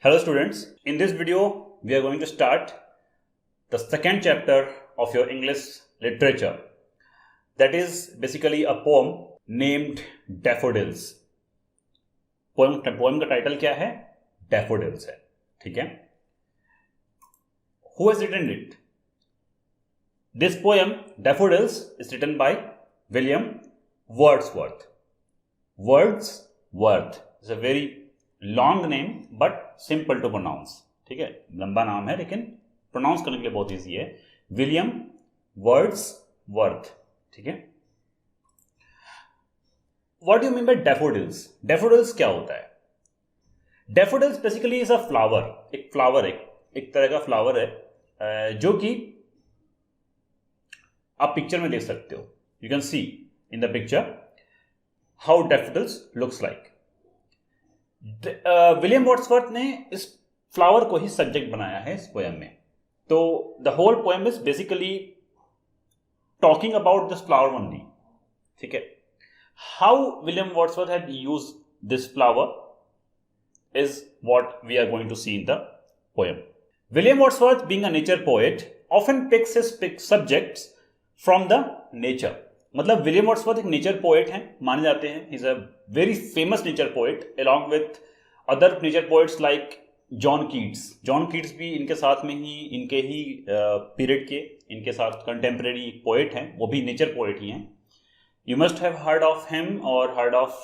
Hello students, in this video we are going to start the second chapter of your English literature. That is basically a poem named Daffodils. Poem का title क्या है? Daffodils है, ठीक है? Who has written it? This poem Daffodils is written by William Wordsworth. Wordsworth is a very long name but simple to pronounce, ठीक है? लंबा नाम है लेकिन प्रोनाउंस करने के लिए बहुत इजी है. विलियम वर्ड्सवर्थ, ठीक है? What do you mean by daffodils? Daffodils क्या होता है? Daffodils basically is a flower. एक फ्लावर, एक तरह का फ्लावर है जो कि आप पिक्चर में देख सकते हो. You can see in the picture how daffodils looks like. William Wordsworth ने इस फ्लावर को ही सब्जेक्ट बनाया है इस पोएम में. तो the whole poem is basically talking about this flower only, ठीक है? How William Wordsworth had used this flower is what we are going to see in the poem. William Wordsworth being a nature poet often picks his subjects from the nature. मतलब William Wordsworth एक nature poet हैं, माने जाते हैं. He is a very famous nature poet along with other nature poets like John Keats. John Keats भी इनके साथ में ही, इनके ही पीरियड के, इनके साथ कंटेम्प्रेरी पोएट हैं, वो भी नेचर पोएट ही हैं. You must have heard of him और हर्ड ऑफ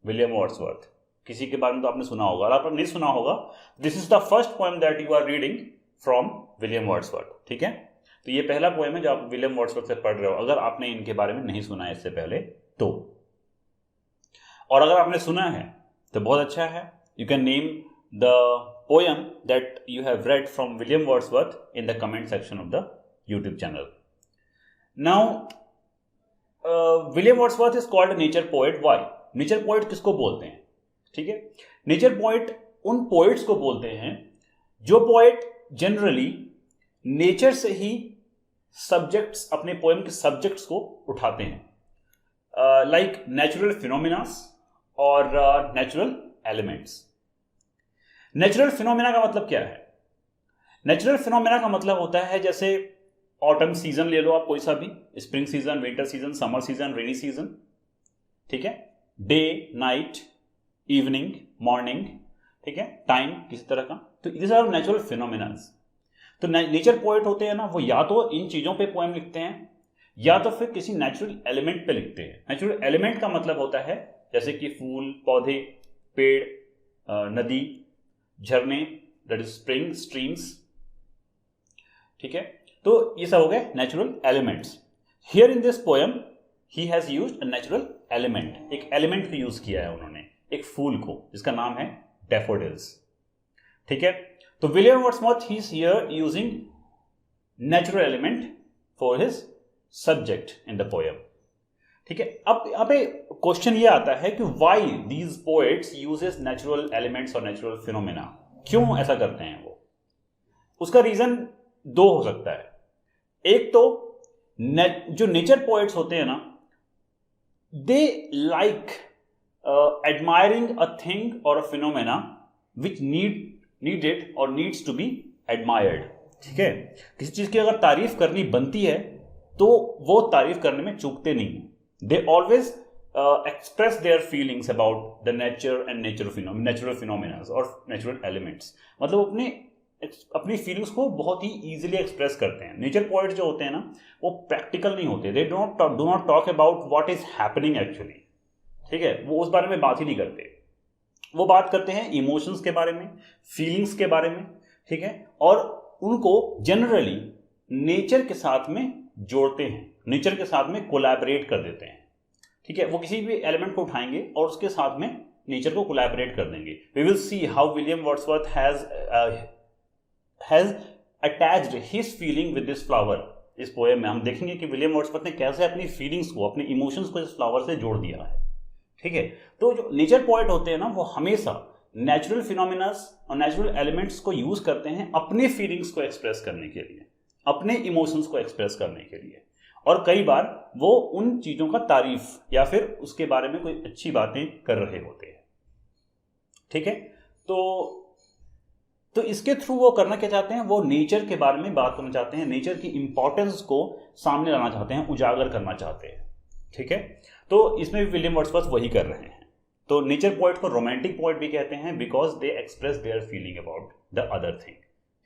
विलियम वर्ड्सवर्थ. किसी के बारे में तो आपने सुना होगा. अगर आपने नहीं सुना होगा, this is the first poem that you are reading from William Wordsworth, ठीक है? तो ये पहला पोएम है जो आप विलियम वर्ड्सवर्थ से पढ़ रहे हो, अगर आपने इनके बारे में नहीं सुना है इससे पहले तो. और अगर आपने सुना है तो बहुत अच्छा है. You can name the poem that you have read from William Wordsworth in the comment section of the YouTube channel. Now William Wordsworth is called nature poet. Why? Nature poet किसको बोलते हैं? ठीक है, नेचर पोएट उन poets को बोलते हैं जो पोएट जनरली नेचर से ही सब्जेक्ट्स, अपने पोएम के सब्जेक्ट्स को उठाते हैं, लाइक नेचुरल फिनोमिनास और नेचुरल एलिमेंट्स. नेचुरल फिनोमिना का मतलब क्या है? नेचुरल फिनोमिना का मतलब होता है जैसे ऑटम सीजन ले लो आप, कोई सा भी, spring season, winter season, summer season, rainy season, ठीक है? डे, नाइट, इवनिंग, मॉर्निंग, ठीक है? टाइम किसी तरह का. तो दिस आर नेचुरल फिनोमिनास. तो नेचर पोएट होते हैं ना, वो या तो इन चीजों पे पोएम लिखते हैं या तो फिर किसी नेचुरल एलिमेंट पे लिखते हैं. नेचुरल एलिमेंट का मतलब होता है जैसे कि फूल, पौधे, पेड़, नदी, झरने, दैट इज स्प्रिंग, स्ट्रीम्स, ठीक है? तो ये सब हो गए natural elements. Here in this poem he has used a natural element. एक एलिमेंट को यूज किया है उन्होंने, एक फूल को, जिसका नाम है डैफोडिल्स, ठीक है? तो William Wordsworth he is here using natural element for his subject in the poem, ठीक है? अब यहाँ पे क्वेश्चन ये आता है कि why these poets uses natural elements और नेचुरल फिनोमेना. क्यों ऐसा करते हैं वो? उसका रीजन दो हो सकता है. एक तो जो नेचर पोएट्स होते हैं ना, they like admiring a thing और अ फिनोमेना विच नीडेड और नीड्स टू बी एडमायर्ड, ठीक है? किसी चीज की अगर तारीफ करनी बनती है तो वो तारीफ करने में चूकते नहीं है. They always express their feelings about the nature and natural phenomena और नेचुरल एलिमेंट्स. मतलब अपनी फीलिंग्स को बहुत ही इजीली एक्सप्रेस करते हैं. नेचर पोएट्स जो होते हैं ना, वो प्रैक्टिकल नहीं होते. They do not talk about what is happening actually, ठीक है? वो उस बारे में बात ही नहीं करते. वो बात करते हैं इमोशंस के बारे में, फीलिंग्स के बारे में, ठीक है? और उनको जनरली नेचर के साथ में जोड़ते हैं, नेचर के साथ में कोलैबोरेट कर देते हैं, ठीक है? वो किसी भी एलिमेंट को उठाएंगे और उसके साथ में नेचर को कोलैबोरेट कर देंगे. We will see how William Wordsworth has attached his feeling with this flower. इस पोएम में हम देखेंगे कि विलियम वर्ड्सवर्थ ने कैसे अपनी फीलिंग्स को, अपने इमोशंस को इस फ्लावर से जोड़ दिया है, ठीक है? तो जो नेचर पोएट होते हैं ना, वो हमेशा नेचुरल फिनोमिनास और नेचुरल एलिमेंट्स को यूज करते हैं अपने फीलिंग्स को एक्सप्रेस करने के लिए, अपने इमोशंस को एक्सप्रेस करने के लिए. और कई बार वो उन चीजों का तारीफ या फिर उसके बारे में कोई अच्छी बातें कर रहे होते हैं, ठीक है? तो तो इसके थ्रू वो करना क्या चाहते हैं, वो नेचर के बारे में बात करना चाहते हैं, नेचर की इंपॉर्टेंस को सामने लाना चाहते हैं, उजागर करना चाहते हैं, ठीक है। तो इसमें भी विलियम वर्ड्सवर्थ वही कर रहे हैं। तो नेचर पोएट को रोमांटिक पोएट भी कहते हैं because they express their feeling about the other thing,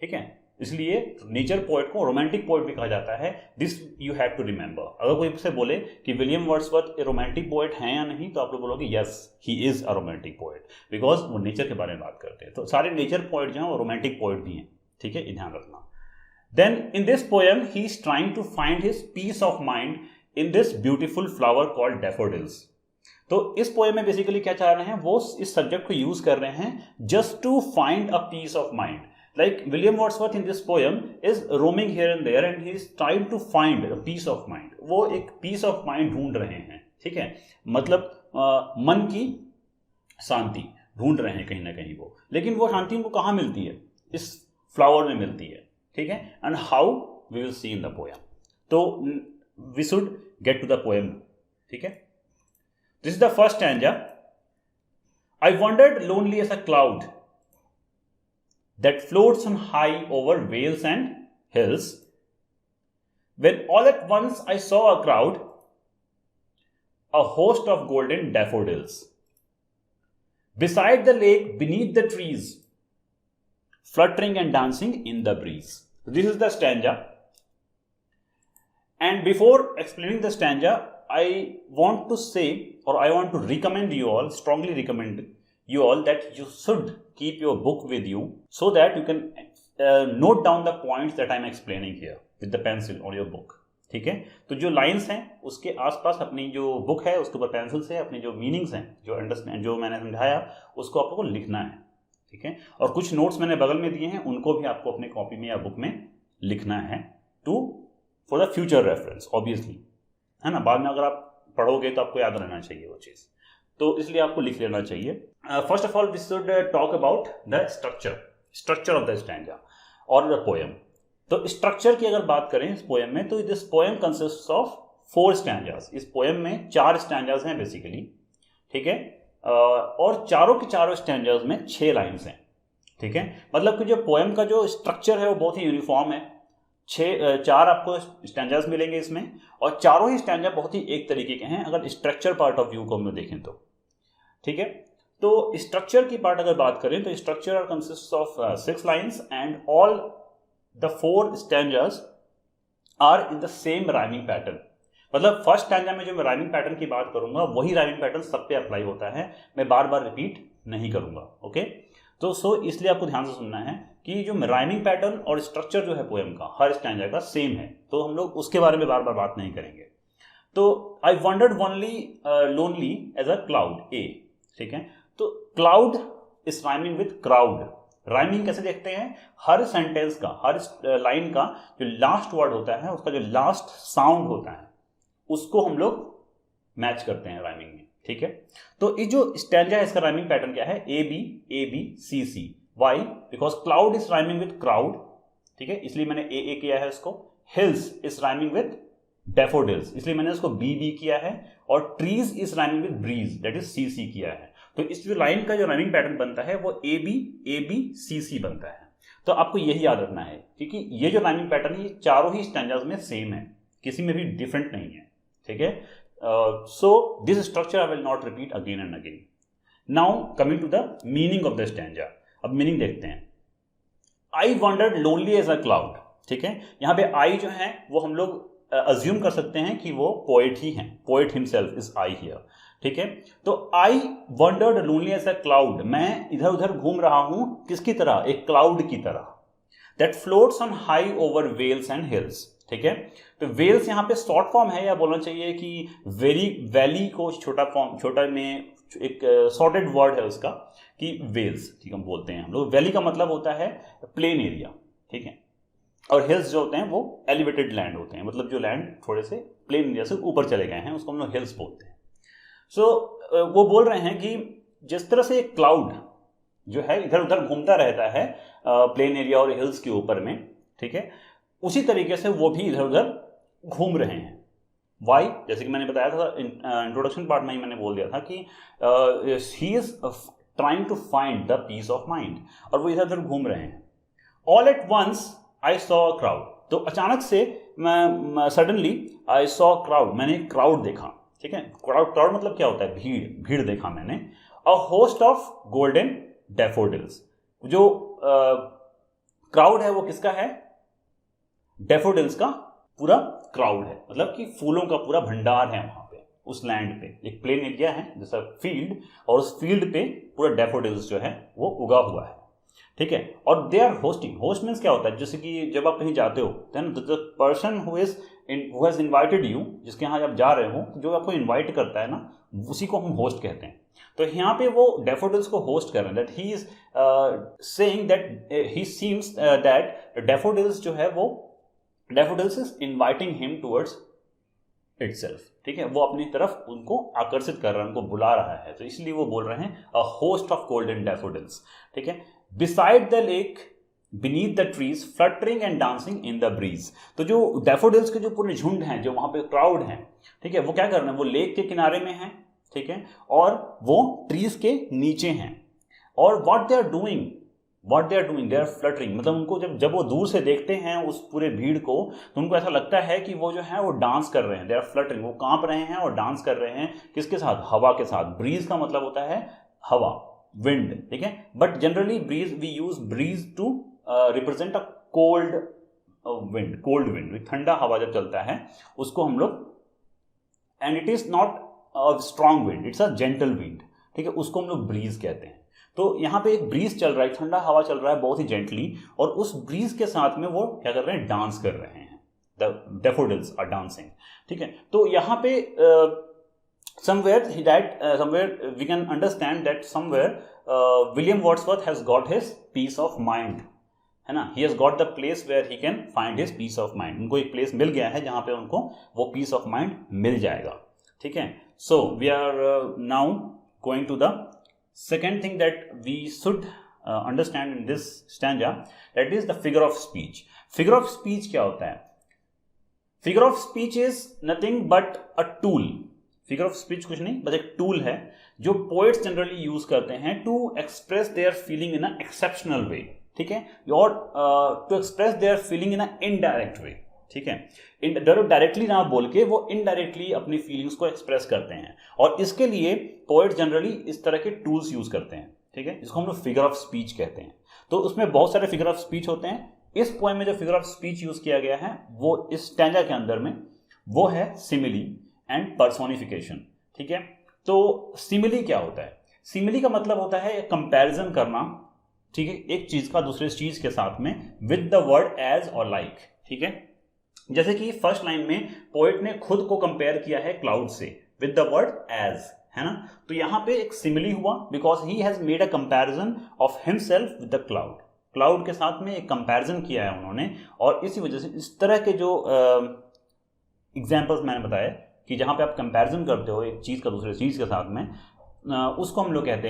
ठीक है। इसलिए नेचर पोएट को रोमांटिक पोएट भी कहा जाता है। This you have to remember. अगर कोई से बोले कि विलियम वर्ड्सवर्थ रोमांटिक पोएट हैं या नहीं, तो आप लोग बोलोगे yes he is a romantic poet, because वो नेचर के बारे में बात करते हैं। तो सारे नेचर पोएट जो हैं वो रोमांटिक पोएट भी हैं, ठीक है, ध्यान रखना। Then in this poem he is trying to find his peace of mind in this beautiful flower called daffodils. तो इस पोएम में बेसिकली क्या चाह रहे हैं, वो इस सब्जेक्ट को यूज कर रहे हैं just to find a peace of mind. Like William Wordsworth in this poem is roaming here and there and he is trying to find a peace of mind. वो एक peace of mind ढूंढ रहे हैं, ठीक है, मतलब मन की शांति ढूंढ रहे हैं कहीं ना कहीं वो। लेकिन वो शांति उनको कहाँ मिलती है, इस फ्लावर में मिलती है, ठीक है। And how we will see in the poem. तो we should get to the poem, ठीक है। This is the first stanza. I wandered lonely as a cloud that floats on high over vales and hills, when all at once I saw a crowd, a host of golden daffodils, beside the lake, beneath the trees, fluttering and dancing in the breeze. So this is the stanza. And before explaining the stanza, I want to say, or I want to recommend you all, strongly recommend you all, that you should keep your book with you so that you can note down the points that I am explaining here with the pencil on your book, ठीक है। तो जो lines हैं उसके आसपास अपनी जो book है उसके ऊपर पेंसिल से अपनी जो मीनिंग्स हैं, जो अंडरस्टैंड, जो मैंने समझाया उसको आप लोगों को लिखना है, ठीक है। और कुछ नोट्स मैंने बगल में दिए हैं, उनको भी आपको अपने कॉपी में या बुक में लिखना है to for the future reference, obviously, है ना। बाद में अगर आप पढ़ोगे तो आपको याद रहना चाहिए वो चीज़, तो इसलिए आपको लिख लेना चाहिए। First of all we should talk about the structure of the stanza और द पोएम। तो स्ट्रक्चर की अगर बात करें इस पोएम में, तो this poem consists of 4 stanzas. इस पोएम में 4 स्टैंजास हैं बेसिकली, ठीक है, और चारों के चारों स्टैंजास में 6 लाइन्स हैं, ठीक है। मतलब कि जो पोएम का जो स्ट्रक्चर है वो बहुत ही यूनिफॉर्म है। 4 आपको स्टैंजास मिलेंगे इसमें, और चारों ही स्टैंजा बहुत ही एक तरीके के हैं अगर स्ट्रक्चर पार्ट ऑफ व्यू को हम देखें तो, ठीक है। तो स्ट्रक्चर की पार्ट अगर बात करें तो structure consist of 6 lines and all the 4 stanzas are in the same rhyming pattern. मतलब फर्स्ट स्टैंजा में जो मैं राइमिंग पैटर्न की बात करूंगा वही राइमिंग पैटर्न सब पे अप्लाई होता है, मैं बार बार रिपीट नहीं करूंगा, ओके। तो इसलिए आपको ध्यान से सुनना है कि जो राइमिंग पैटर्न और स्ट्रक्चर जो है पोएम का हर स्टैंजा का सेम है, तो हम लोग उसके बारे में बार बार बात नहीं करेंगे। तो I wandered lonely as a cloud, A, ठीक है। तो cloud is rhyming with crowd. Rhyming कैसे देखते हैं, हर सेंटेंस का, हर लाइन का जो लास्ट वर्ड होता है उसका जो लास्ट साउंड होता है उसको हम लोग मैच करते हैं राइमिंग में, ठीक है। तो ये जो स्टैंजा है इसका राइमिंग पैटर्न क्या है, A B C C. Why? Because cloud is rhyming with crowd, ठीक है, इसलिए मैंने ए किया है उसको। Hills is rhyming with daffodils, इसलिए मैंने उसको बी किया है। और trees is rhyming with breeze, that is C किया है। तो इस जो लाइन का जो राइमिंग पैटर्न बनता है वो ए बी सी बनता है। तो आपको यही याद रखना है, क्योंकि ये जो राइमिंग पैटर्न है ये चारों ही स्टैंजाज में सेम है, किसी में भी डिफरेंट नहीं है, ठीक है। So this structure I will not repeat again and again. Now coming to the meaning of the stanza. अब मीनिंग देखते हैं। I wandered lonely as a cloud, ठीक है। यहाँ पे आई जो है वो हम लोग अज्यूम कर सकते हैं कि वो पोएट ही हैं, poet himself is I here, ठीक है। तो I wandered lonely as a cloud, मैं इधर उधर घूम रहा हूं किसकी तरह, एक क्लाउड की तरह। That floats on high over vales and hills, ठीक है। तो वेल्स यहाँ पे शॉर्ट फॉर्म है, या बोलना चाहिए कि वैली को छोटा में एक शॉर्टेड वर्ड है उसका कि वेल्स, ठीक हम बोलते हैं हम लोग। वैली का मतलब होता है प्लेन एरिया, ठीक है। और हिल्स जो होते हैं वो एलिवेटेड लैंड होते हैं, मतलब जो लैंड थोड़े से प्लेन एरिया से ऊपर चले गए हैं उसको हम लोग हिल्स बोलते हैं। सो वो बोल रहे हैं कि जिस तरह से एक क्लाउड जो है इधर उधर घूमता रहता है प्लेन एरिया और हिल्स के ऊपर में, ठीक है, उसी तरीके से वो भी इधर उधर घूम रहे हैं। वाई? जैसे कि मैंने बताया था इंट्रोडक्शन पार्ट में ही मैंने बोल दिया था कि he is trying to find the peace of mind, और वो इधर उधर घूम रहे हैं. All at once I saw a crowd, तो अचानक से मैं सडनली आई सॉ क्राउड, मैंने क्राउड देखा. ठीक है, क्राउड मतलब क्या होता है? भीड़ देखा मैंने. A host of golden daffodils, जो क्राउड है वो किसका है? डैफोडिल्स का पूरा क्राउड है, मतलब कि फूलों का पूरा भंडार है वहां पे, उस लैंड पे. एक प्लेन एरिया है जैसा फील्ड, और उस फील्ड पे पूरा डैफोडिल्स जो है वो उगा हुआ है. ठीक है, और they are hosting. Host means क्या होता है? जैसे कि जब आप कहीं जाते हो, then the person who has invited you, जिसके यहाँ आप जा रहे हो, जो आपको इन्वाइट करता है ना, उसी को हम होस्ट कहते हैं. तो यहाँ पे वो डैफोडिल्स को होस्ट कर रहे हैं. That he is saying that he seems that daffodils जो है वो, daffodils is inviting him towards itself. ठीक है, वो अपनी तरफ उनको आकर्षित कर रहा है, उनको बुला रहा है. तो इसलिए वो बोल रहे हैं a host of golden daffodils. ठीक है, beside the lake beneath the trees fluttering and dancing in the breeze. तो जो डैफोडिल्स के जो पूरे झुंड हैं, जो वहां पे क्राउड हैं, ठीक है, वो क्या कर रहे हैं? वो लेक के किनारे में हैं. ठीक है, और वो ट्रीज के नीचे हैं. और what they are doing, they are fluttering, मतलब उनको जब वो दूर से देखते हैं उस पूरे भीड़ को, तो उनको ऐसा लगता है कि वो जो है वो डांस कर रहे हैं. दे आर फ्लटरिंग, वो कांप रहे हैं और डांस कर रहे हैं. किसके साथ? हवा के साथ. ब्रीज का मतलब होता है हवा, विंड. ठीक है, but generally breeze, we use breeze to represent a cold wind. ठंडा हवा जब चलता है उसको हम लोग, and it is not a strong wind, it's a gentle wind. ठीक है, उसको हम लोग ब्रीज कहते हैं. तो यहाँ पे एक ब्रीज चल रहा है, ठंडा हवा चल रहा है बहुत ही जेंटली, और उस ब्रीज के साथ में वो क्या कर रहे हैं? डांस कर रहे हैं. The daffodils are dancing. ठीक है, तो यहाँ पे somewhere we can understand that somewhere William Wordsworth has got his peace of mind, है ना. he has got the place where he can find his peace of mind. उनको एक place मिल गया है जहाँ पे उनको वो पीस ऑफ माइंड मिल जाएगा. ठीक है, so we are now going to the second thing that we should understand in this stanza, that is the figure of speech. Figure of speech क्या होता है? Figure of speech is nothing but a tool. Figure of speech कुछ नहीं, बस एक tool है जो poets generally use करते हैं to express their feeling in a exceptional way. ठीक है, और to express their feeling in a indirect way. ठीक है, डायरेक्टली ना बोल के वो इनडायरेक्टली अपनी फीलिंग्स को एक्सप्रेस करते हैं, और इसके लिए पोएट जनरली इस तरह के टूल्स यूज करते हैं. ठीक है, इसको हम लोग फिगर ऑफ स्पीच कहते हैं. तो उसमें बहुत सारे फिगर ऑफ स्पीच होते हैं. इस पोएम में जो फिगर ऑफ स्पीच यूज किया गया है वो इस स्टैंजा के अंदर में वो है सिमिली एंड पर्सोनिफिकेशन. ठीक है, तो सिमिली क्या होता है? सिमिली का मतलब होता है कंपैरिजन करना. ठीक है, एक चीज का दूसरे चीज के साथ में विद द वर्ड एज और लाइक. ठीक है, जैसे कि फर्स्ट लाइन में पोएट ने खुद को कंपेयर किया है क्लाउड से विद द वर्ड एज, है ना. तो यहां पे एक सिमिली हुआ because he has made a comparison of himself with the cloud. Cloud के साथ में एक कंपैरिजन किया है उन्होंने, और इसी वजह से इस तरह के जो एग्जाम्पल्स मैंने बताया कि जहां पे आप कंपैरिजन करते हो एक चीज का दूसरे चीज के साथ में, उसको हम लोग कहते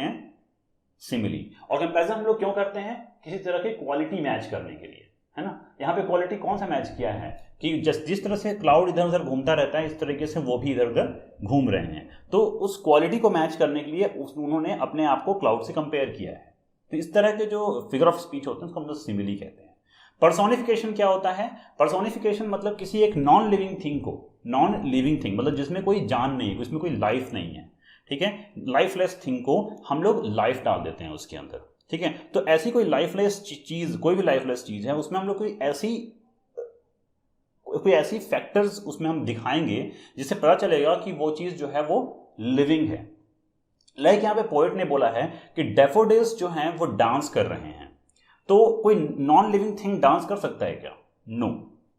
हैं सिमिली. और कंपैरिजन हम लोग क्यों करते हैं? किसी तरह की क्वालिटी मैच करने के लिए, है ना. यहाँ पे क्वालिटी कौन सा मैच किया है कि जिस तरह से क्लाउड इधर उधर घूमता रहता है, इस तरीके से वो भी इधर उधर घूम रहे हैं. तो उस क्वालिटी को मैच करने के लिए उन्होंने अपने आप को क्लाउड से कंपेयर किया है. तो इस तरह के जो फिगर ऑफ स्पीच होते हैं उसको हम लोग सिमिली कहते हैं. पर्सोनिफिकेशन क्या होता है? पर्सोनिफिकेशन मतलब किसी एक नॉन लिविंग थिंग मतलब जिसमें कोई जान नहीं है, उसमें कोई लाइफ नहीं है. ठीक है, लाइफलेस थिंग को हम लोग लाइफ डाल देते हैं उसके अंदर. ठीक है, तो ऐसी कोई लाइफलेस चीज, कोई भी लाइफलेस चीज है, उसमें हम लोग कोई ऐसी फैक्टर्स उसमें हम दिखाएंगे जिससे पता चलेगा कि वो चीज जो है वो लिविंग है. लाइक यहाँ पे पोएट ने बोला है कि डैफोडिल्स जो हैं वो डांस कर रहे हैं. तो कोई नॉन लिविंग थिंग डांस कर सकता है क्या? No,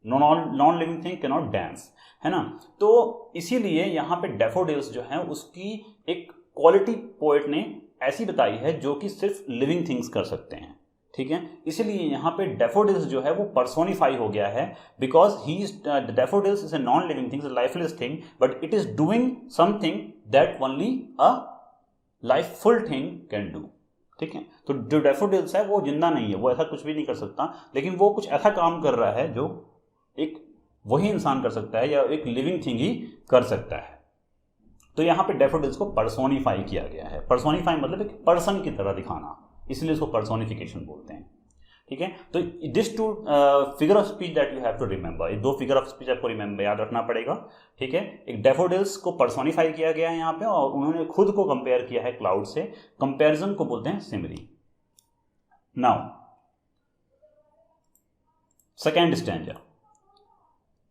non living thing can not dance, है ना. तो इसीलिए यहाँ पे डैफोडिल्स जो है उसकी एक क्वालिटी पोएट ने ऐसी बताई है जो कि सिर्फ लिविंग थिंग्स कर सकते हैं. ठीक है, इसीलिए यहाँ पे डैफोडिल्स जो है वो पर्सोनिफाई हो गया है because he is daffodils is a non living thing, lifeless thing, but it is doing something that only a lifeful thing can do. ठीक है, तो जो डैफोडिल्स है वो जिंदा नहीं है, वो ऐसा कुछ भी नहीं कर सकता, लेकिन वो कुछ ऐसा काम कर रहा है जो एक वही इंसान कर सकता है या एक लिविंग थिंग ही कर सकता है. तो यहाँ पे डेफोडिल्स को पर्सोनिफाई किया गया है। पर्सोनिफाई मतलब एक पर्सन की तरह दिखाना, इसलिए इसको पर्सोनिफिकेशन बोलते हैं। ठीक है, तो this two figure of speech that you have to remember, ये दो फिगर ऑफ स्पीच आपको रिमेंबर याद रखना पड़ेगा। ठीक है, एक डेफोडिल्स को पर्सोनिफाई किया गया है यहाँ पे, और उन्होंने खुद को कंपेयर किया है क्लाउड से। कंपेरिजन को बोलते हैं simile. Now second stanza,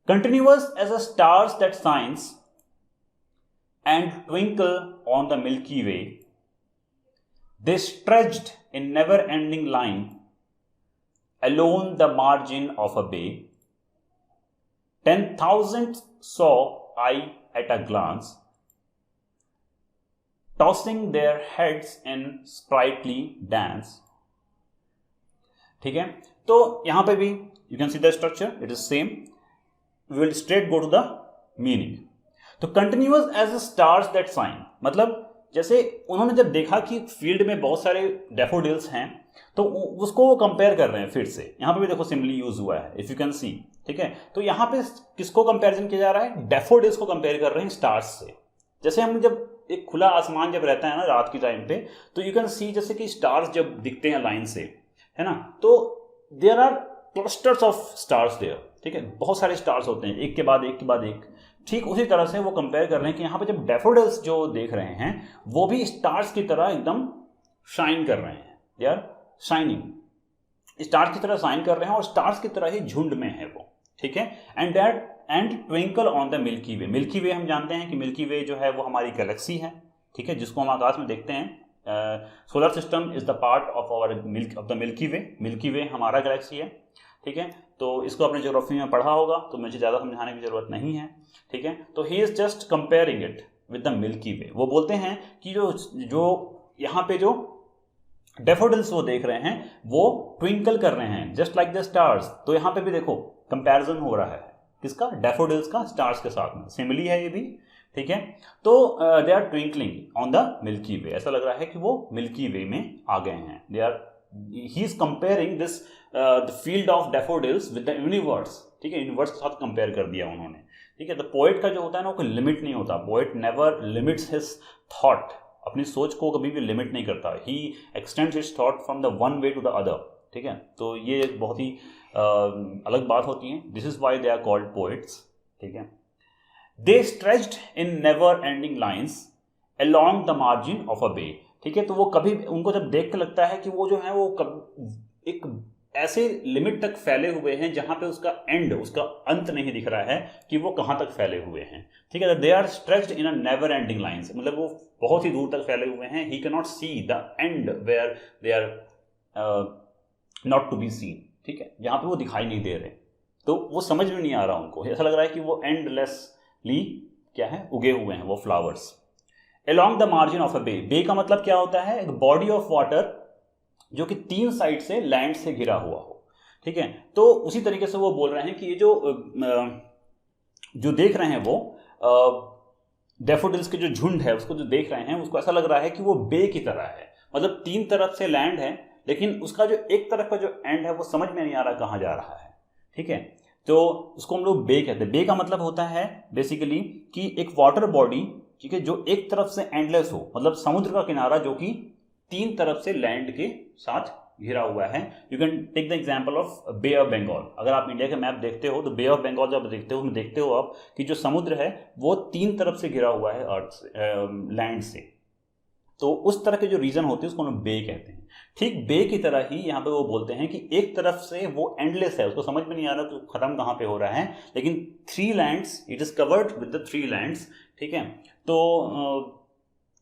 continuous as a stars that shines and twinkle on the Milky Way, they stretched in never-ending line along the margin of a bay. 10,000 saw I at a glance, tossing their heads in sprightly dance. ठीक है, तो यहां पे भी you can see the structure, it is same. We will straight go to the meaning. तो continuous as stars that shine मतलब जैसे उन्होंने जब देखा कि फील्ड में बहुत सारे डेफोडिल्स हैं तो उसको वो कंपेयर कर रहे हैं फिर से। यहाँ पे भी देखो सिमिली यूज हुआ है, इफ यू कैन सी। ठीक है, तो यहाँ पे किसको कंपेरिजन किया जा रहा है? डेफोडिल्स को कंपेयर कर रहे हैं स्टार्स से। जैसे हम जब एक खुला आसमान जब रहता है ना रात की टाइम पे, तो यू कैन सी जैसे कि स्टार्स जब दिखते हैं लाइन से, है ना, तो there are clusters of stars there. ठीक है, बहुत सारे स्टार्स होते हैं, एक के बाद एक के बाद एक। ठीक उसी तरह से वो कंपेयर कर रहे हैं कि यहाँ पे जब डेफोडिल्स जो देख रहे हैं वो भी स्टार्स की तरह एकदम शाइन कर रहे हैं, दे आर शाइनिंग, स्टार्स की तरह शाइन कर रहे हैं और स्टार्स की तरह ही झुंड में है वो। ठीक है, and twinkle on the milky way. Milky way हम जानते हैं कि मिल्की वे जो है वो हमारी गैलेक्सी है। ठीक है, जिसको हम आकाश में देखते हैं। Solar system is the part of the milky way. Milky way हमारा गैलेक्सी है। ठीक है, तो इसको अपने ज्योग्राफी में पढ़ा होगा, तो मुझे ज़्यादा समझाने की जरूरत नहीं है। ठीक है, तो he is just comparing it with the milky way. वो बोलते हैं कि जो यहाँ पे जो डेफोडिल्स वो देख रहे हैं वो ट्विंकल कर रहे हैं जस्ट लाइक द स्टार्स। तो यहाँ पे भी देखो कंपैरिजन हो रहा है किसका? डेफोडिल्स का स्टार्स के साथ में। सिमिली है ये भी। ठीक है, तो they are twinkling on the milky way. ऐसा लग रहा है कि वो मिल्की वे में आ गए हैं। They are he is comparing this the field of daffodils with the universe. ठीक है, यूनिवर्स के साथ कंपेयर कर दिया उन्होंने। ठीक है, तो पोएट का जो होता है ना, कोई लिमिट नहीं होता। Poet never limits his thought, अपनी सोच को कभी भी लिमिट नहीं करता। He extends his thought from the one way to the other. ठीक है, तो ये एक बहुत ही अलग बात होती है। This is why they are called poets. ठीक है, they stretched in never ending lines along the margin of a bay. ठीक है, तो वो कभी उनको जब देख के लगता है कि वो जो है वो एक ऐसे लिमिट तक फैले हुए हैं जहां पे उसका एंड, उसका अंत नहीं दिख रहा है कि वो कहां तक फैले हुए हैं। ठीक है, they are stretched in a never ending lines, मतलब वो बहुत ही दूर तक फैले हुए हैं। He can not see the end where they are not to be seen. ठीक है, जहां पे वो दिखाई नहीं दे रहे, तो वो समझ में नहीं आ रहा उनको। ऐसा लग रहा है कि वो एंडलेसली क्या है, उगे हुए हैं वो flowers. Along the margin of a bay. Bay का मतलब क्या होता है? एक बॉडी ऑफ वाटर जो कि तीन साइड से लैंड से घिरा हुआ हो। ठीक है, तो उसी तरीके से वो बोल रहे हैं कि ये जो देख रहे हैं वो डेफोडिल्स के जो झुंड है उसको जो देख रहे हैं, उसको ऐसा लग रहा है कि वो बे की तरह है। मतलब तीन तरफ से लैंड है, लेकिन उसका जो एक तरफ का जो एंड है वो समझ में नहीं आ रहा कहाँ जा रहा है। ठीक है, तो उसको हम लोग बे कहते हैं। बे का मतलब होता है बेसिकली कि एक वाटर बॉडी, ठीक है, जो एक तरफ से एंडलेस हो, मतलब समुद्र का किनारा जो कि तीन तरफ से लैंड के साथ घिरा हुआ है। You can take the example of bay of Bengal. अगर आप इंडिया का मैप देखते हो तो बे ऑफ बंगाल जब देखते हो आप कि जो समुद्र है वो तीन तरफ से घिरा हुआ है अर्थ से, लैंड से। तो उस तरह के जो रीजन होते हैं उसको हम बे कहते हैं। ठीक बे की तरह ही यहाँ पे वो बोलते हैं कि एक तरफ से वो एंडलेस है, उसको समझ में नहीं आ रहा कि खत्म कहाँ पे हो रहा है, लेकिन three lands, it is covered with the three lands. ठीक है, तो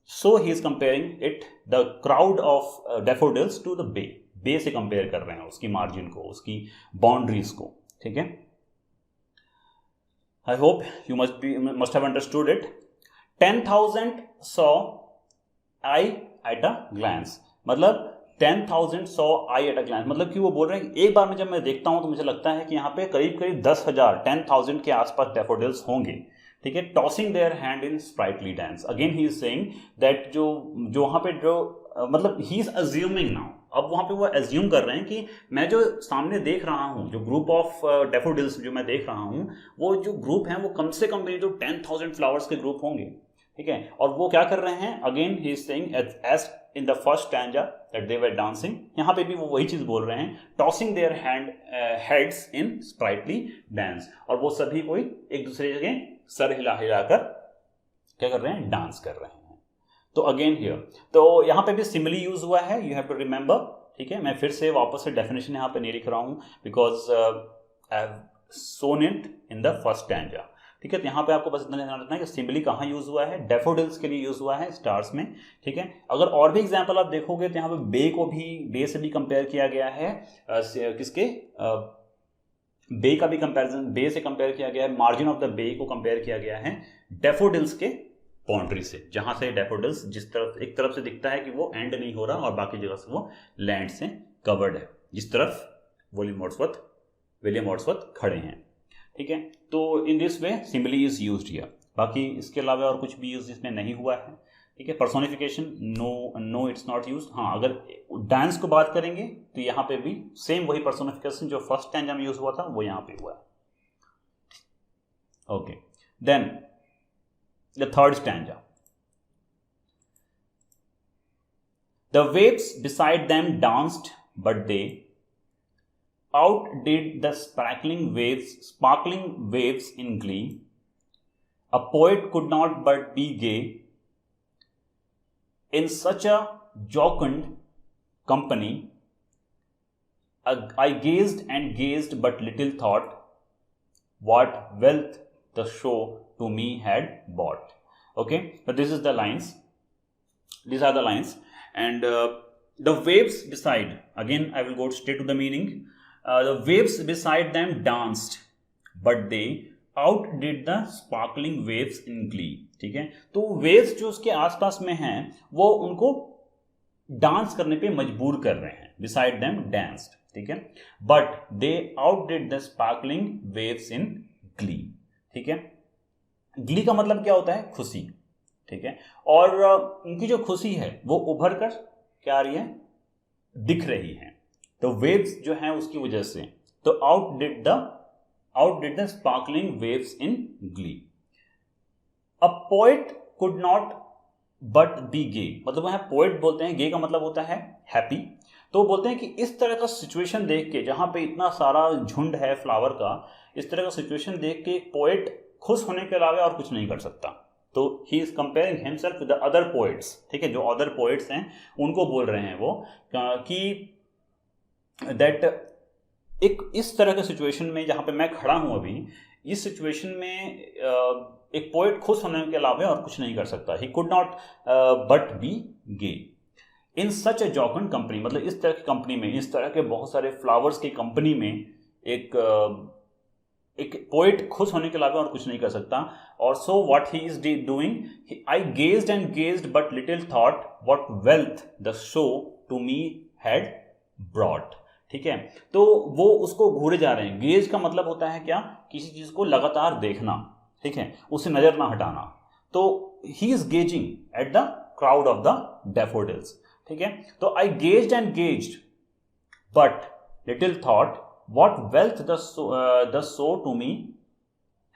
so he is comparing it, the crowd of daffodils to the bay. बे से कंपेयर कर रहे हैं उसकी मार्जिन को, उसकी बाउंड्रीज को। ठीक है, I hope you must have understood it. 10,000 saw I at a glance, मतलब 10,000 saw I at a glance, मतलब कि वो बोल रहे हैं कि एक बार में जब मैं देखता हूं तो मुझे लगता है कि यहाँ पे करीब 10,000 10,000 के आसपास डेफोडिल्स होंगे। ठीक है, tossing their hand in sprightly dance. Again he is saying that जो वहां पे जो मतलब ही इज अज्यूमिंग नाउ, अब वहां पे वो अज्यूम कर रहे हैं कि मैं जो सामने देख रहा हूं, जो ग्रुप ऑफ डेफोडिल्स जो मैं देख रहा हूं, वो जो ग्रुप है वो कम से कम जो 10,000 फ्लावर्स के ग्रुप होंगे। ठीक है। और वो क्या कर रहे हैं, again he is saying as in the first stanza that they were dancing, यहाँ पे भी वो वही चीज बोल रहे हैं, tossing their heads in sprightly dance, और वो सभी कोई एक दूसरे जगह सर हिला हिलाकर क्या कर रहे हैं, डांस कर रहे हैं। तो अगेन हियर, तो यहाँ पे भी सिमिली यूज हुआ है, यू हैव टू रिमेंबर, ठीक है। मैं फिर से वापस से डेफिनेशन यहाँ पे नहीं लिख रहा हूँ because I have shown it in the first stanza, ठीक है। तो यहाँ पे आपको बस इतना ध्यान रखना है कि सिमिली कहाँ यूज हुआ है, डैफोडिल्स के लिए यूज हुआ है, स्टार्स में, ठीक है। अगर और भी एग्जांपल आप देखोगे तो यहाँ पे बे को भी बे से भी कंपेयर किया गया है, किसके बे का भी कंपैरिजन बे से कंपेयर किया गया है, मार्जिन ऑफ द बे को कंपेयर किया गया है डैफोडिल्स के बाउंड्री से, जहां से डैफोडिल्स जिस तरफ एक तरफ से दिखता है कि वो एंड नहीं हो रहा और बाकी जगह से वो लैंड से कवर्ड है, जिस तरफ विलियम वर्ड्सवर्थ खड़े हैं, ठीक है। तो in this way simile is used here, बाकी इसके अलावा और कुछ भी यूज इसमें नहीं हुआ है, ठीक है। Personification no it's not used. हाँ, अगर डांस को बात करेंगे तो यहाँ पे भी सेम वही पर्सोनिफिकेशन जो फर्स्ट स्टैंजा में यूज हुआ था वो यहाँ पे हुआ है, okay. Then the third stanza, the waves beside them danced but they outdid the sparkling waves in glee. A poet could not but be gay in such a jocund company. I gazed and gazed, but little thought what wealth the show to me had bought. Okay, but this is the lines. These are the lines, and the waves beside. Again, I will go straight to the meaning. The waves beside them danced, but they outdid the sparkling waves in glee. ठीक है, तो waves जो उसके आसपास में हैं वो उनको डांस करने पे मजबूर कर रहे हैं, beside them danced, ठीक है, but they outdid the sparkling waves in glee, ठीक है। glee का मतलब क्या होता है, खुशी, ठीक है, और उनकी जो खुशी है वो उभर कर क्या आ रही है, दिख रही है, तो वेव्स जो हैं उसकी वजह से, तो outdid the sparkling waves in glee. A poet could not but be gay, मतलब वह पोएट बोलते हैं, गे का मतलब होता है हैप्पी, तो बोलते हैं कि इस तरह का सिचुएशन देख के, जहां पे इतना सारा झुंड है फ्लावर का, इस तरह का सिचुएशन देख के एक पोएट खुश होने के अलावा और कुछ नहीं कर सकता। तो he is comparing himself with the other poets, ठीक है, जो अदर पोएट्स हैं उनको बोल रहे हैं वो कि दैट एक इस तरह के सिचुएशन में जहां पे मैं खड़ा हूं अभी, इस सिचुएशन में एक पोएट खुश होने के अलावा और कुछ नहीं कर सकता। He could not but be gay in such a jocund company, मतलब इस तरह की कंपनी में, इस तरह के बहुत सारे फ्लावर्स की कंपनी में एक पोएट खुश होने के अलावा और कुछ नहीं कर सकता। और so what he is doing, I gazed and gazed but little thought what wealth the show to me had brought, ठीक है। तो वो उसको घूरे जा रहे हैं, गेज का मतलब होता है क्या, किसी चीज को लगातार देखना, ठीक है, उसे नजर ना हटाना, तो he is gazing at the crowd of the daffodils, ठीक है। तो I gazed and gazed but little thought what wealth the show to me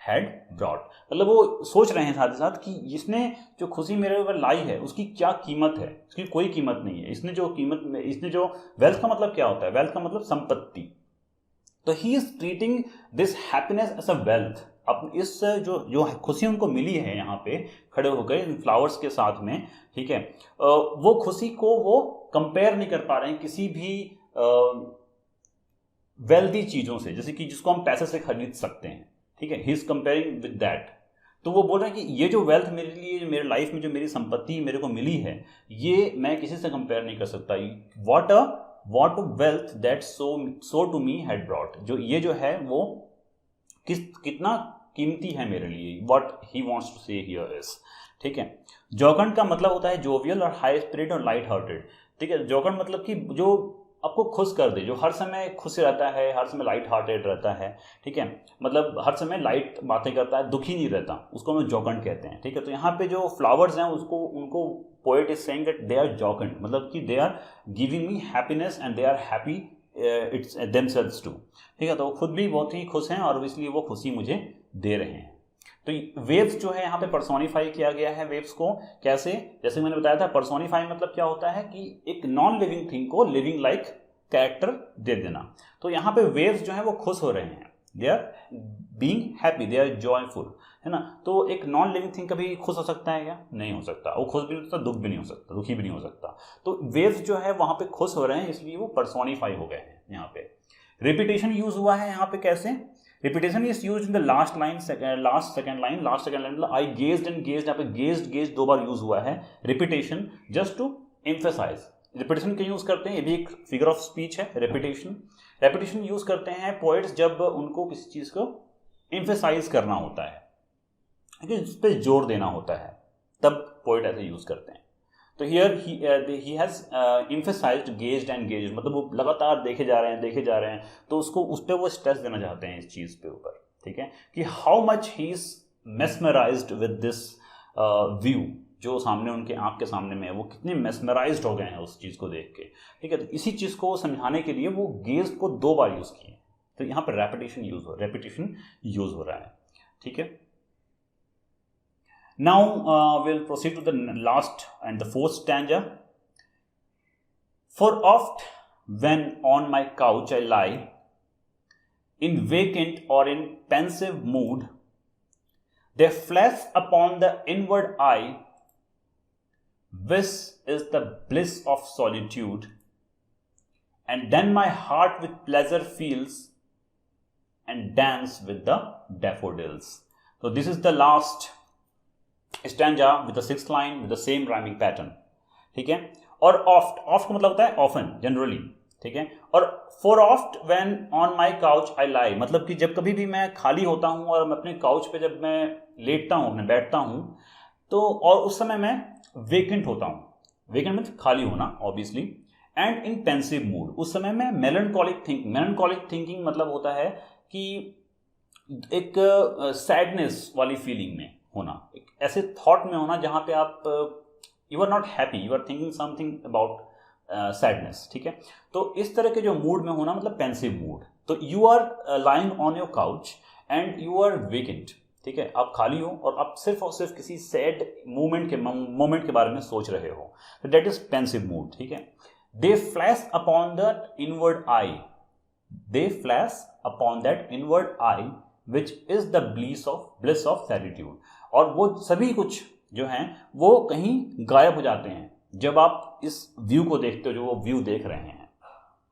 had brought, मतलब वो सोच रहे हैं साथ ही साथ कि इसने जो खुशी मेरे ऊपर लाई है उसकी क्या कीमत है, उसकी कोई कीमत नहीं है, इसने जो वेल्थ का मतलब क्या होता है, वेल्थ का मतलब संपत्ति, तो he is treating this happiness as a wealth. अब इस जो खुशी उनको मिली है यहाँ पे खड़े होकर इन फ्लावर्स के साथ में, ठीक है, वो खुशी को वो कंपेयर नहीं कर पा रहे हैं किसी भी वेल्दी चीजों से, जैसे कि जिसको हम पैसे से खरीद सकते हैं, ठीक है, ही इज कंपेयरिंग विद दैट। तो वो बोल रहे हैं कि ये जो वेल्थ मेरे लिए, मेरे लाइफ में जो मेरी संपत्ति मेरे को मिली है, ये मैं किसी से कंपेयर नहीं कर सकता। What wealth that show to me had brought, जो ये जो है वो कितना कीमती है मेरे लिए, व्हाट ही वांट्स टू से हियर इज, ठीक है। जॉकंड का मतलब होता है जोवियल और हाई स्पिरिट और लाइट हार्टेड, ठीक है। जॉकंड मतलब कि जो आपको खुश कर दे, जो हर समय खुश रहता है, हर समय लाइट हार्टेड रहता है, ठीक है, मतलब हर समय लाइट बातें करता है, दुखी नहीं रहता, उसको हम जॉकंड कहते हैं, ठीक है। तो यहाँ पे जो फ्लावर्स हैं उनको poet is saying that they are jocund, मतलब कि they are giving me happiness and they are happy its themselves too, ठीक है। तो वो खुद भी बहुत ही खुश हैं और इसलिए वो खुशी मुझे दे रहे हैं, तो वेव्स जो है यहाँ पे पर्सोनिफाई किया गया है वेव्स को कैसे, जैसे मैंने बताया था पर्सोनिफाई मतलब क्या होता है कि एक नॉन लिविंग थिंग को लिविंग लाइक कैरेक्टर दे देना। तो यहाँ पे वेव्स जो है वो खुश हो रहे हैं, they are being happy, they are joyful, है ना। तो एक नॉन लिविंग थिंग कभी खुश हो सकता है क्या? नहीं हो सकता। वो खुश भी नहीं हो सकता, दुख भी नहीं हो सकता, दुखी भी नहीं हो सकता। तो वेव्स जो है वहाँ पे खुश हो रहे हैं, इसलिए वो पर्सोनिफाई हो गए हैं यहाँ पे। रिपीटेशन यूज हुआ है यहाँ पे कैसे? Repetition is used in the last second line मतलब आई गेज्ड एंड गेज्ड, यहाँ पे गेज्ड 2 बार यूज हुआ है repetition just to emphasize. Repetition क्यों यूज करते हैं? ये भी एक फिगर ऑफ स्पीच है। रेपिटेशन यूज करते हैं पोएट्स जब उनको किसी चीज को एम्फेसाइज करना होता है, उस पर जोर देना होता है, तब पोएट ऐसे यूज करते हैं। तो here he has emphasised gazed and gazed, मतलब वो लगातार देखे जा रहे हैं, तो उसको उस पर वो स्ट्रेस देना चाहते हैं इस चीज पे ऊपर, ठीक है, कि how much he is mesmerised with this view, जो सामने उनके आंख के सामने में है, वो कितने मेस्मराइज्ड हो गए हैं उस चीज को देख के, ठीक है। तो इसी चीज को समझाने के लिए वो गेज को 2 बार यूज किए, तो यहाँ पर रेपिटेशन यूज हो रहा है, ठीक है। Now we'll proceed to the last and the 4th stanza. For oft when on my couch I lie, in vacant or in pensive mood, there flash upon the inward eye, this is the bliss of solitude, and then my heart with pleasure feels and dance with the daffodils. So this is the last stanza with the 6th line with the same rhyming pattern, ठीक है। और oft का मतलब होता है often, generally, ठीक है। और for oft when on my couch I lie, मतलब कि जब कभी भी मैं खाली होता हूँ और मैं अपने काउच पे जब मैं लेटता हूँ, मैं बैठता हूँ, तो और उस समय मैं वेकेंट होता हूँ, वेकेंट मतलब खाली होना obviously, and in pensive mood, उस समय मैं मेलनकॉलिक थिंकिंग मतलब होता है कि एक सैडनेस वाली फीलिंग में होना, एक ऐसे थॉट में होना जहां पे आप you are not happy, you are thinking something about sadness, ठीक है। तो इस तरह के जो मूड में होना मतलब पेंसिव मूड। तो you are lying on your couch and you are vacant, ठीक है, आप खाली हो और आप सिर्फ और सिर्फ किसी सैड मोमेंट के बारे में सोच रहे हो, तो दैट इज पेंसिव मूड, ठीक है। They flash upon that inward eye which is the bliss of solitude, और वो सभी कुछ जो हैं वो कहीं गायब हो जाते हैं जब आप इस व्यू को देखते हो, जो वो व्यू देख रहे हैं,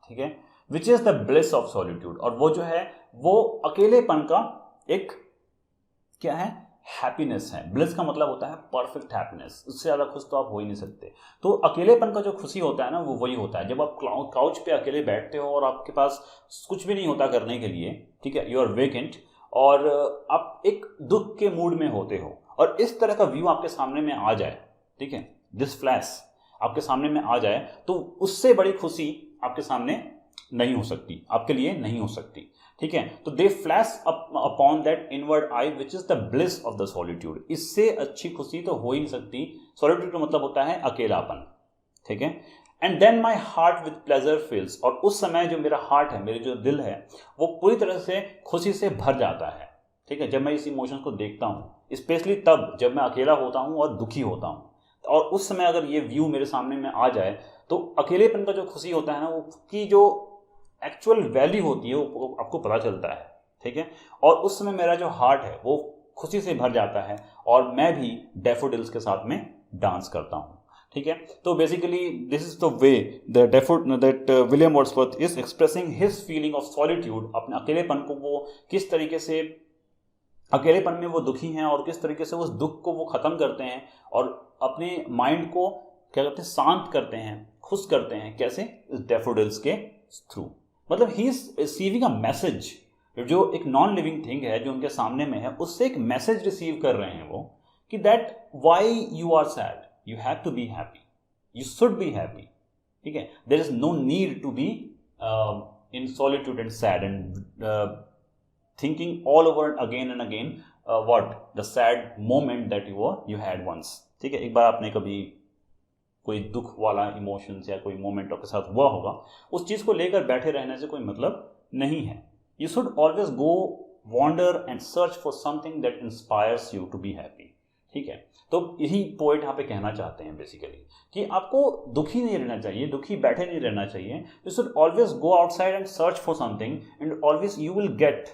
ठीक है, विच is the bliss of solitude, और वो जो है वो अकेलेपन का एक क्या है, हैप्पीनेस है। ब्लिस का मतलब होता है परफेक्ट हैप्पीनेस, उससे ज़्यादा खुश तो आप हो ही नहीं सकते। तो अकेलेपन का जो खुशी होता है ना, वो वही होता है जब आप काउच पे अकेले बैठते हो और आपके पास कुछ भी नहीं होता करने के लिए, ठीक है, यू आर वेकेंट, और आप एक दुख के मूड में होते हो, और इस तरह का व्यू आपके सामने में आ जाए, ठीक है, दिस फ्लैश आपके सामने में आ जाए, तो उससे बड़ी खुशी आपके सामने नहीं हो सकती, आपके लिए नहीं हो सकती, ठीक है। तो दे flash upon that inward eye which is the bliss of the solitude, इससे अच्छी खुशी तो हो ही नहीं सकती। सॉलिट्यूड का मतलब होता है अकेलापन, ठीक है। And then my heart with pleasure fills, और उस समय जो मेरा हार्ट है, मेरे जो दिल है, वो पूरी तरह से खुशी से भर जाता है, ठीक है, जब मैं इस इमोशन को देखता हूँ, स्पेशली तब जब मैं अकेला होता हूँ और दुखी होता हूँ, और उस समय अगर ये व्यू मेरे सामने में आ जाए, तो अकेलेपन का जो खुशी होता है ना, वो की जो एक्चुअल वैल्यू होती है वो आपको पता चलता है, ठीक है। और उस समय मेरा जो हार्ट है वो खुशी से भर जाता है, और मैं भी डैफोडिल्स के साथ में डांस करता हूँ, ठीक है। तो basically this is the way that William Wordsworth is expressing his feeling of solitude. अपने अकेलेपन को वो किस तरीके से, अकेलेपन में वो दुखी हैं और किस तरीके से उस दुख को वो ख़त्म करते हैं और अपने माइंड को क्या करते हैं, शांत करते हैं, खुश करते हैं, कैसे, इस डैफोडिल्स के थ्रू। मतलब he is receiving a message, जो एक नॉन लिविंग थिंग है जो उनके सामने में है, उससे एक मैसेज रिसीव कर रहे हैं वो, कि that why you are sad, you have to be happy, you should be happy, ठीक है। There is no need to be in solitude and sad and thinking all over again and again what the sad moment that you had once, ठीक है। एक बार आपने कभी कोई दुख वाला इमोशंस या कोई मोमेंट आपके साथ हुआ होगा, उस चीज़ को लेकर बैठे रहने से कोई मतलब नहीं है। You should always go wander and search for something that inspires you to be happy. ठीक है, तो यही पोएट यहाँ पे कहना चाहते हैं बेसिकली कि आपको दुखी नहीं रहना चाहिए, दुखी बैठे नहीं रहना चाहिए। You should always go outside and search for something and always you will get.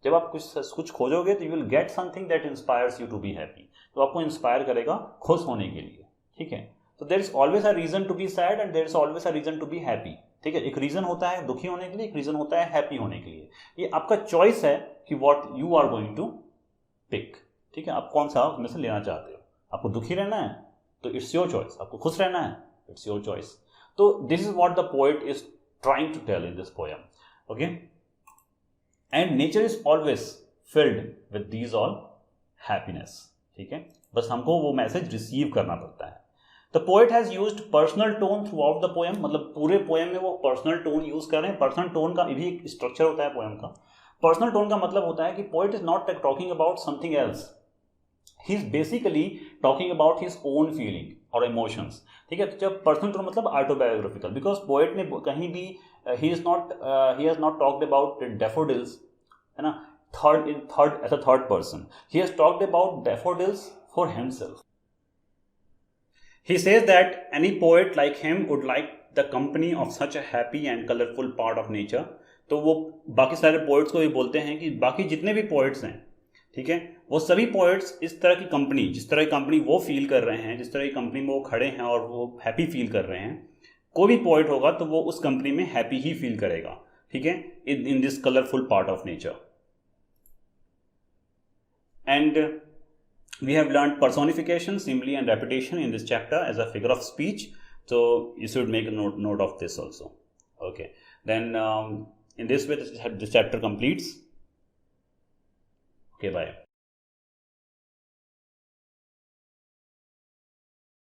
जब आप कुछ खोजोगे तो you will get something that inspires you to be happy, तो आपको इंस्पायर करेगा खुश होने के लिए। ठीक है, तो there is always a reason to be sad and there is always a reason to be happy. ठीक है, एक रीजन होता है दुखी होने के लिए, एक रीजन होता है हैप्पी होने के लिए। ये आपका चॉइस है कि what you are going to pick. ठीक है, आप कौन सा उसमें से लेना चाहते हो। आपको दुखी रहना है तो इट्स योर चॉइस, आपको खुश रहना है इट्स योर चॉइस। तो this is what the poet is trying to tell in this poem. Okay, and nature is always filled with these all happiness. ठीक है, बस हमको वो मैसेज रिसीव करना पड़ता है। The poet has used personal tone through out the poem, मतलब पूरे पोएम में वो पर्सनल टोन यूज कर रहे हैं। पर्सनल टोन का भी एक स्ट्रक्चर होता है पोएम का। पर्सनल टोन का मतलब होता है कि poet is not talking about something else, he is basically talking about his own feeling और इमोशंस। ठीक है, तो जब पर्सनल टोन मतलब ऑटोबायोग्राफिकल, बिकॉज पोएट ने कहीं भी he has not talked about daffodils, है ना, third as a third person. He has talked about daffodils for himself. He says that any poet like him would like the company of such a happy and colorful part of nature। तो वो बाकी सारे poets को भी बोलते हैं कि बाकी जितने भी पोएट्स हैं, ठीक है, वो सभी पोएट्स इस तरह की कंपनी, जिस तरह की कंपनी वो फील कर रहे हैं, जिस तरह की कंपनी में वो खड़े हैं और वो हैप्पी फील कर रहे हैं, कोई भी पोएट होगा तो वो उस कंपनी में हैप्पी ही फील करेगा। ठीक है, in this colourful part of nature. And we have learned personification, simile and repetition in this chapter as a figure of speech, so you should make a note of this also. Okay, then in this way this chapter completes. Okay, bye.